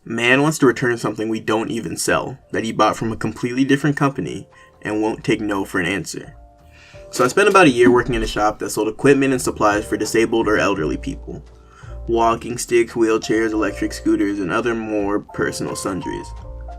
Man wants to return something we don't even sell, that he bought from a completely different company, and won't take no for an answer. So I spent about a year working in a shop that sold equipment and supplies for disabled or elderly people. Walking sticks, wheelchairs, electric scooters, and other more personal sundries.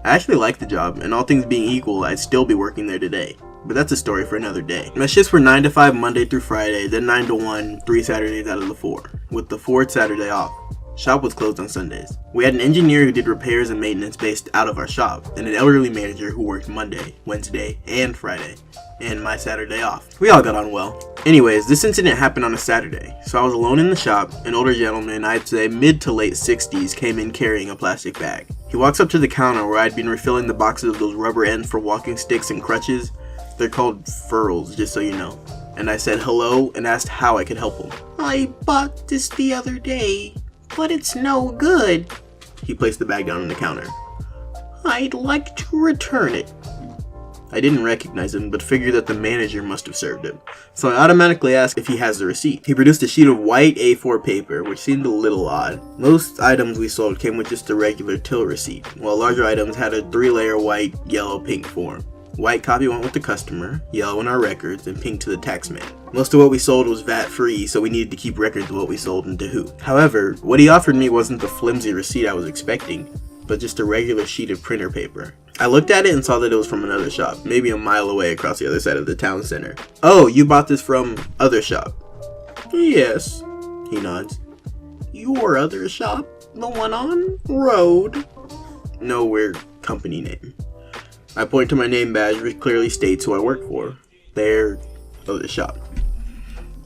I actually liked the job, and all things being equal, I'd still be working there today. But that's a story for another day. My shifts were 9 to 5 Monday through Friday, then 9 to 1, 3 Saturdays out of the 4, with the 4th Saturday off. Shop was closed on Sundays. We had an engineer who did repairs and maintenance based out of our shop, and an elderly manager who worked Monday, Wednesday, and Friday, and my Saturday off. We all got on well. Anyways, this incident happened on a Saturday, so I was alone in the shop. An older gentleman, I'd say mid to late 60s, came in carrying a plastic bag. He walks up to the counter where I'd been refilling the boxes of those rubber ends for walking sticks and crutches. They're called furls, just so you know. And I said hello and asked how I could help him. I bought this the other day, but it's no good. He placed the bag down on the counter. I'd like to return it. I didn't recognize him, but figured that the manager must have served him. So I automatically asked if he has the receipt. He produced a sheet of white A4 paper, which seemed a little odd. Most items we sold came with just a regular till receipt, while larger items had a 3-layer white, yellow, pink form. White copy went with the customer, yellow in our records, and pink to the taxman. Most of what we sold was VAT-free, so we needed to keep records of what we sold and to who. However, what he offered me wasn't the flimsy receipt I was expecting, but just a regular sheet of printer paper. I looked at it and saw that it was from another shop, maybe a mile away across the other side of the town center. Oh, you bought this from other shop? Yes, he nods. Your other shop? The one on road? No, we're company name. I point to my name badge, which clearly states who I work for. They're other shop.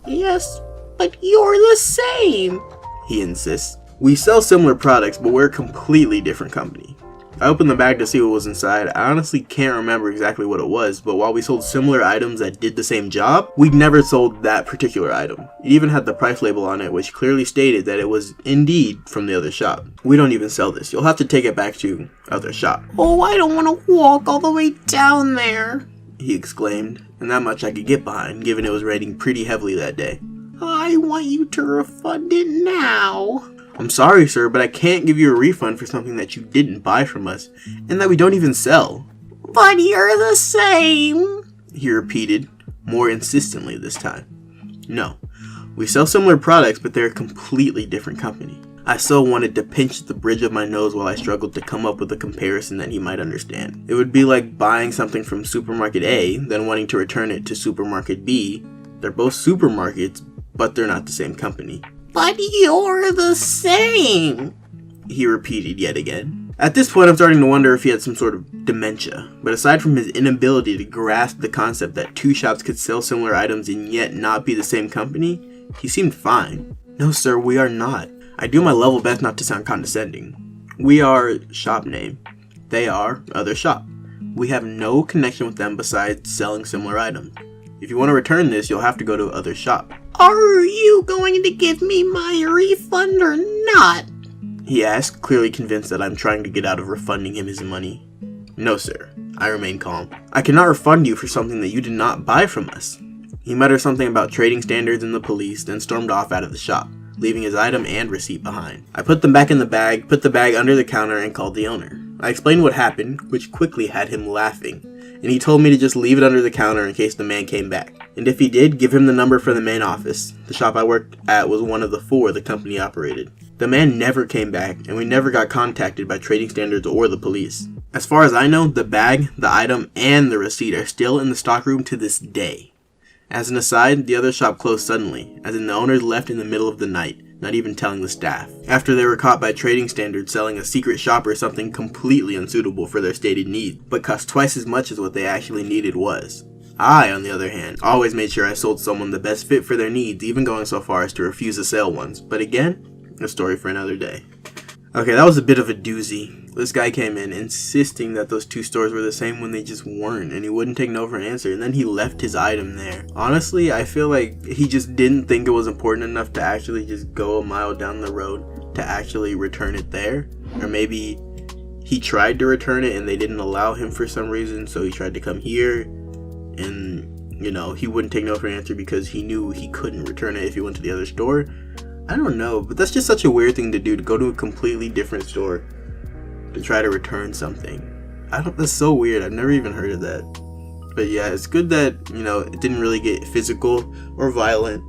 Yes, but you're the same, he insists. We sell similar products, but we're a completely different company. I opened the bag to see what was inside. I honestly can't remember exactly what it was, but while we sold similar items that did the same job, we'd never sold that particular item. It even had the price label on it, which clearly stated that it was indeed from the other shop. We don't even sell this. You'll have to take it back to other shop. Oh, I don't want to walk all the way down there, he exclaimed, and that much I could get behind, given it was raining pretty heavily that day. I want you to refund it now. I'm sorry, sir, but I can't give you a refund for something that you didn't buy from us, and that we don't even sell. But you're the same, he repeated, more insistently this time. No, we sell similar products, but they're a completely different company. I so wanted to pinch the bridge of my nose while I struggled to come up with a comparison that he might understand. It would be like buying something from supermarket A, then wanting to return it to supermarket B. They're both supermarkets, but they're not the same company. But you're the same, he repeated yet again. At this point, I'm starting to wonder if he had some sort of dementia, but aside from his inability to grasp the concept that two shops could sell similar items and yet not be the same company, he seemed fine. No sir, we are not. I do my level best not to sound condescending. We are shop name. They are other shop. We have no connection with them besides selling similar items. If you want to return this, you'll have to go to other shop. Are you going to give me my refund or not? He asked, clearly convinced that I'm trying to get out of refunding him his money. No, sir. I remain calm. I cannot refund you for something that you did not buy from us. He muttered something about trading standards and the police, then stormed off out of the shop, leaving his item and receipt behind. I put them back in the bag, put the bag under the counter, and called the owner. I explained what happened, which quickly had him laughing, and he told me to just leave it under the counter in case the man came back. And if he did, give him the number for the main office. The shop I worked at was one of the 4 the company operated. The man never came back, and we never got contacted by trading standards or the police. As far as I know, the bag, the item, and the receipt are still in the stockroom to this day. As an aside, the other shop closed suddenly, as in the owners left in the middle of the night, not even telling the staff, after they were caught by trading standards selling a secret shopper something completely unsuitable for their stated needs, but cost twice as much as what they actually needed was. I, on the other hand, always made sure I sold someone the best fit for their needs, even going so far as to refuse to sell ones, but again, a story for another day. Okay, that was a bit of a doozy. This guy came in insisting that those 2 stores were the same when they just weren't, and he wouldn't take no for an answer, and then he left his item there. Honestly, I feel like he just didn't think it was important enough to actually just go a mile down the road to actually return it there. Or maybe he tried to return it and they didn't allow him for some reason, so he tried to come here, and, you know, he wouldn't take no for an answer because he knew he couldn't return it if he went to the other store. I don't know, but that's just such a weird thing to do, to go to a completely different store to try to return something. That's so weird. I've never even heard of that. But yeah, it's good that, it didn't really get physical or violent,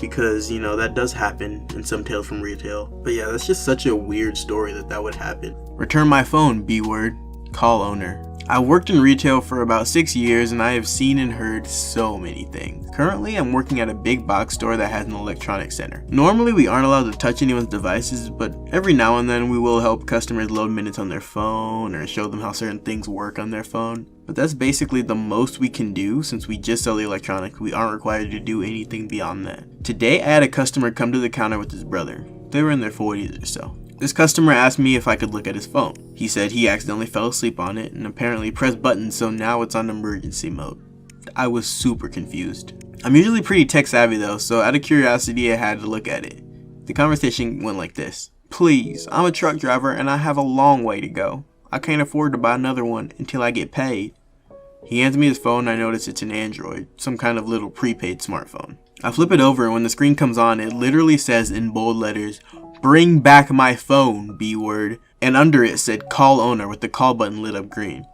because, that does happen in some Tales from Retail. But yeah, that's just such a weird story that would happen. Return my phone, B word. Call owner. I worked in retail for about 6 years, and I have seen and heard so many things. Currently, I'm working at a big box store that has an electronics center. Normally, we aren't allowed to touch anyone's devices, but every now and then we will help customers load minutes on their phone or show them how certain things work on their phone. But that's basically the most we can do. Since we just sell the electronics, we aren't required to do anything beyond that. Today, I had a customer come to the counter with his brother. They were in their 40s or so. This customer asked me if I could look at his phone. He said he accidentally fell asleep on it and apparently pressed buttons, so now it's on emergency mode. I was super confused. I'm usually pretty tech savvy though, so out of curiosity I had to look at it. The conversation went like this. Please, I'm a truck driver and I have a long way to go. I can't afford to buy another one until I get paid. He hands me his phone and I notice it's an Android, some kind of little prepaid smartphone. I flip it over and when the screen comes on, it literally says in bold letters, "Bring back my phone, B word," and under it said call owner with the call button lit up green.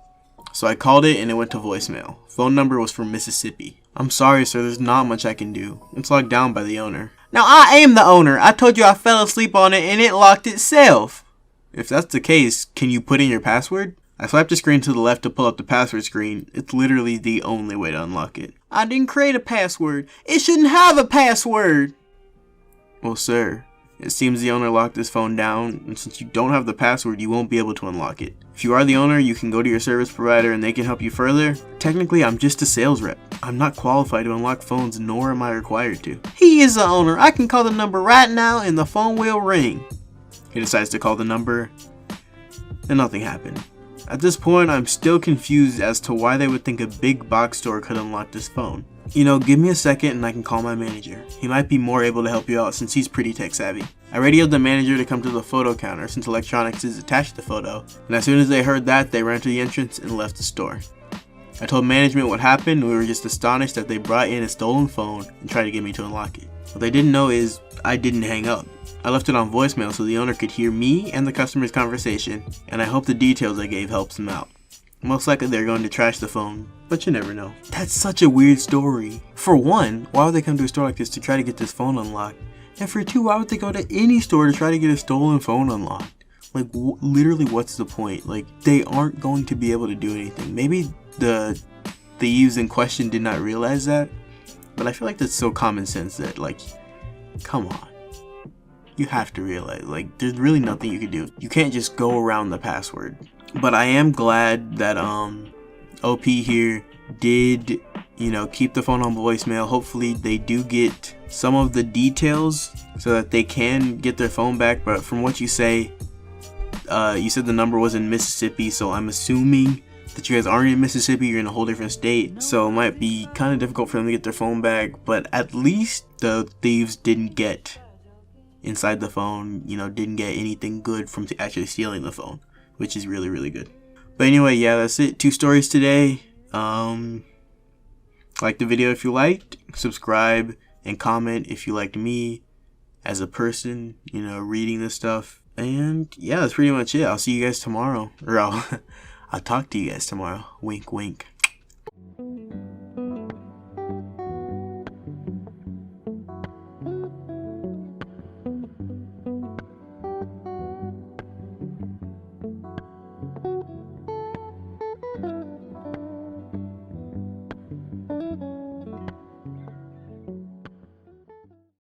So I called it and it went to voicemail. Phone number was from Mississippi. I'm sorry sir, there's not much I can do. It's locked down by the owner. Now I am the owner. I told you I fell asleep on it and it locked itself. If that's the case, can you put in your password? I swiped the screen to the left to pull up the password screen. It's literally the only way to unlock it. I didn't create a password. It shouldn't have a password. Well sir, it seems the owner locked his phone down, and since you don't have the password, you won't be able to unlock it. If you are the owner, you can go to your service provider and they can help you further. Technically, I'm just a sales rep. I'm not qualified to unlock phones, nor am I required to. He is the owner. I can call the number right now and the phone will ring. He decides to call the number, and nothing happened. At this point, I'm still confused as to why they would think a big box store could unlock this phone. Give me a second and I can call my manager. He might be more able to help you out since he's pretty tech savvy. I radioed the manager to come to the photo counter since electronics is attached to the photo, and as soon as they heard that, they ran to the entrance and left the store. I told management what happened and we were just astonished that they brought in a stolen phone and tried to get me to unlock it. What they didn't know is I didn't hang up. I left it on voicemail so the owner could hear me and the customer's conversation, and I hope the details I gave helps him out. Most likely they're going to trash the phone, but you never know. That's such a weird story. For one, why would they come to a store like this to try to get this phone unlocked? And for two, why would they go to any store to try to get a stolen phone unlocked? Like, literally, what's the point? Like, they aren't going to be able to do anything. Maybe the thieves in question did not realize that, but I feel like that's so common sense that, like, come on. You have to realize, like, there's really nothing you can do. You can't just go around the password. But I am glad that OP here did, keep the phone on voicemail. Hopefully they do get some of the details so that they can get their phone back. But from what you say, you said the number was in Mississippi, so I'm assuming that you guys aren't in Mississippi, you're in a whole different state. So it might be kind of difficult for them to get their phone back, but at least the thieves didn't get inside the phone, didn't get anything good from actually stealing the phone, which is really, really good. But anyway, yeah, that's it. 2 stories today. Like the video if you liked, subscribe and comment if you liked me as a person, reading this stuff. And yeah, that's pretty much it. I'll see you guys tomorrow, or I'll talk to you guys tomorrow. Wink, wink.